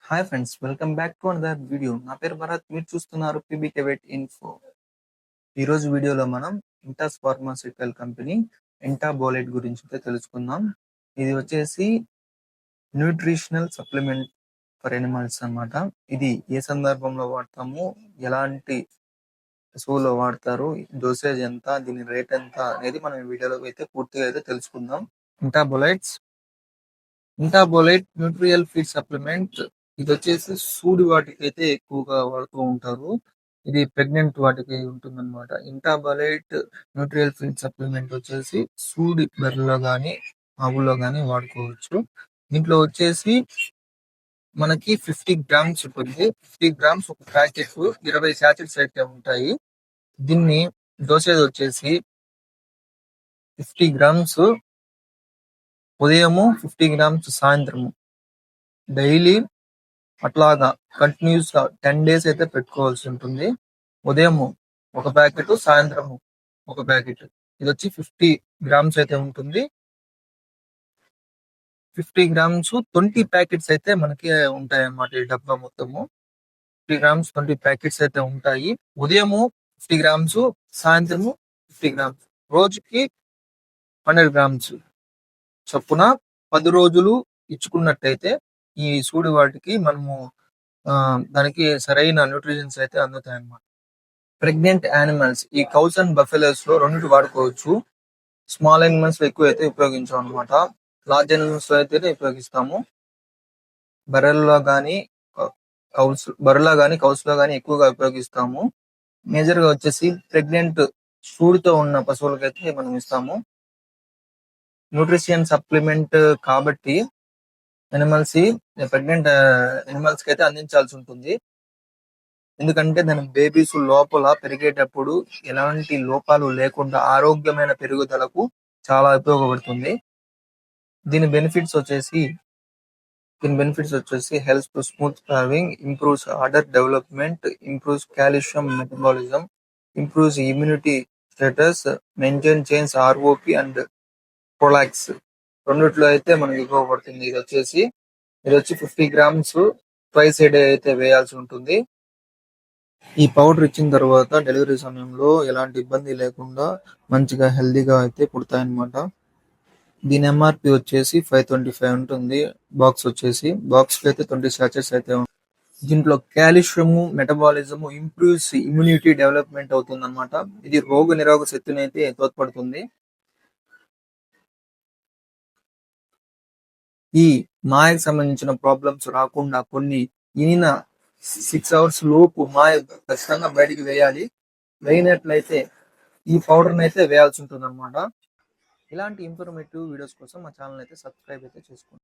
Hi friends, welcome back to another video. నా పేరు భరత్, మీరు చూస్తున్నారు పీబీకే వెట్ ఇన్ఫో. ఈరోజు వీడియోలో మనం ఇంటాస్ ఫార్మాస్యూటికల్ కంపెనీ ఎంటాబోలైట్ గురించి అయితే తెలుసుకుందాం. ఇది వచ్చేసి న్యూట్రిషనల్ సప్లిమెంట్ ఫర్ ఎనిమల్స్ అన్నమాట. ఇది ఏ సందర్భంలో వాడతాము, ఎలాంటి పశువులో వాడతారు, డోసేజ్ ఎంత, దీని రేట్ ఎంత అనేది మనం ఈ వీడియోలో అయితే పూర్తిగా అయితే తెలుసుకుందాం. ఇంటాబోలైట్ న్యూట్రియల్ ఫీడ్ సప్లిమెంట్. ఇది వచ్చేసి సూడి వాటికి అయితే ఎక్కువగా వాడుతూ ఉంటారు. ఇది ప్రెగ్నెంట్ వాటికి ఉంటుంది అనమాట. ఇంటాబోలైట్ న్యూట్రియల్ ఫీడ్ సప్లిమెంట్ వచ్చేసి సూడి బర్రెలో కానీ ఆవుల్లో కానీ వాడుకోవచ్చు. దీంట్లో వచ్చేసి మనకి 50 గ్రామ్స్ ఉంటుంది. 50 గ్రామ్స్ ఒక ప్యాకెట్, 20 శాచెట్స్ అయితే ఉంటాయి. దీన్ని డోసేజ్ వచ్చేసి 50 గ్రామ్స్ ఉదయము, 50 గ్రామ్స్ సాయంత్రము, డైలీ అట్లాగా కంటిన్యూస్ గా 10 డేస్ అయితే పెట్టుకోవాల్సి ఉంటుంది. ఉదయం ఒక ప్యాకెట్, సాయంత్రం ఒక ప్యాకెట్. ఇది వచ్చి 50 గ్రామ్స్ అయితే ఉంటుంది. 50 గ్రామ్స్ 20 ప్యాకెట్స్ అయితే మనకి ఉంటాయి అన్నమాట. ఈ డబ్బా మొత్తము 50 గ్రామ్స్ 20 ప్యాకెట్స్ అయితే ఉంటాయి. ఉదయము 50 గ్రామ్స్, సాయంత్రము 50 గ్రామ్స్, రోజుకి 100 గ్రామ్స్ చొప్పున 10 రోజులు ఇచ్చుకున్నట్టయితే ఈ సూడి వాటికి మనము దానికి సరైన న్యూట్రిషన్స్ అయితే అందుతాయి అన్నమాట. ప్రెగ్నెంట్ యానిమల్స్, ఈ కౌస్ అండ్ బఫెలోస్ లో రెండింటి వాడుకోవచ్చు. స్మాల్ యానిమల్స్ లో ఎక్కువ అయితే ఉపయోగించాం అనమాట. లార్జ్ యానిమల్స్ లో అయితే ఉపయోగిస్తాము. బర్రెల్లో కానీ కౌస్ లో కానీ ఎక్కువగా ఉపయోగిస్తాము. మేజర్ గా వచ్చేసి ప్రెగ్నెంట్ సూడితో ఉన్న పశువులకైతే మనం ఇస్తాము. న్యూట్రిషన్ సప్లిమెంట్ కాబట్టి ప్రెగ్నెంట్ ఎనిమల్స్ కి అయితే అందించాల్సి ఉంటుంది. ఎందుకంటే దాని బేబీస్ లోపల పెరిగేటప్పుడు ఎలాంటి లోపాలు లేకుండా ఆరోగ్యమైన పెరుగుదలకు చాలా ఉపయోగపడుతుంది. దీని బెనిఫిట్స్ వచ్చేసి helps to smooth calving, improves udder development, improves calcium metabolism, improves immunity status, maintain change ROP and prolapse. రెండిట్లో అయితే మనకి ఉపయోగపడుతుంది. ఇది వచ్చి 50 గ్రామ్స్ ట్వైస్ ఏ డే అయితే వేయాల్సి ఉంటుంది. ఈ పౌడర్ ఇచ్చిన తర్వాత డెలివరీ సమయంలో ఎలాంటి ఇబ్బంది లేకుండా మంచిగా హెల్దీగా అయితే పుడతాయన్నమాట. దీని ఎంఆర్పి వచ్చేసి 525 ఉంటుంది. బాక్స్ కి అయితే 20 శాచెట్స్ అయితే ఉంటుంది. దీంట్లో calcium, metabolism, improves immunity development అవుతుంది అనమాట. ఇది రోగ నిరోధక శక్తిని అయితే తోడ్పడుతుంది. ఈ మాయకు సంబంధించిన ప్రాబ్లమ్స్ రాకుండా కొన్ని 6 అవర్స్ లోపు మాయ ఖచ్చితంగా బయటికి వేయాలి. వేయినట్లయితే ఈ పౌడర్ని అయితే వేయాల్సి ఉంటుంది అనమాట. ఇలాంటి ఇన్ఫర్మేటివ్ వీడియోస్ కోసం మా ఛానల్ అయితే సబ్స్క్రైబ్ అయితే చేసుకోండి.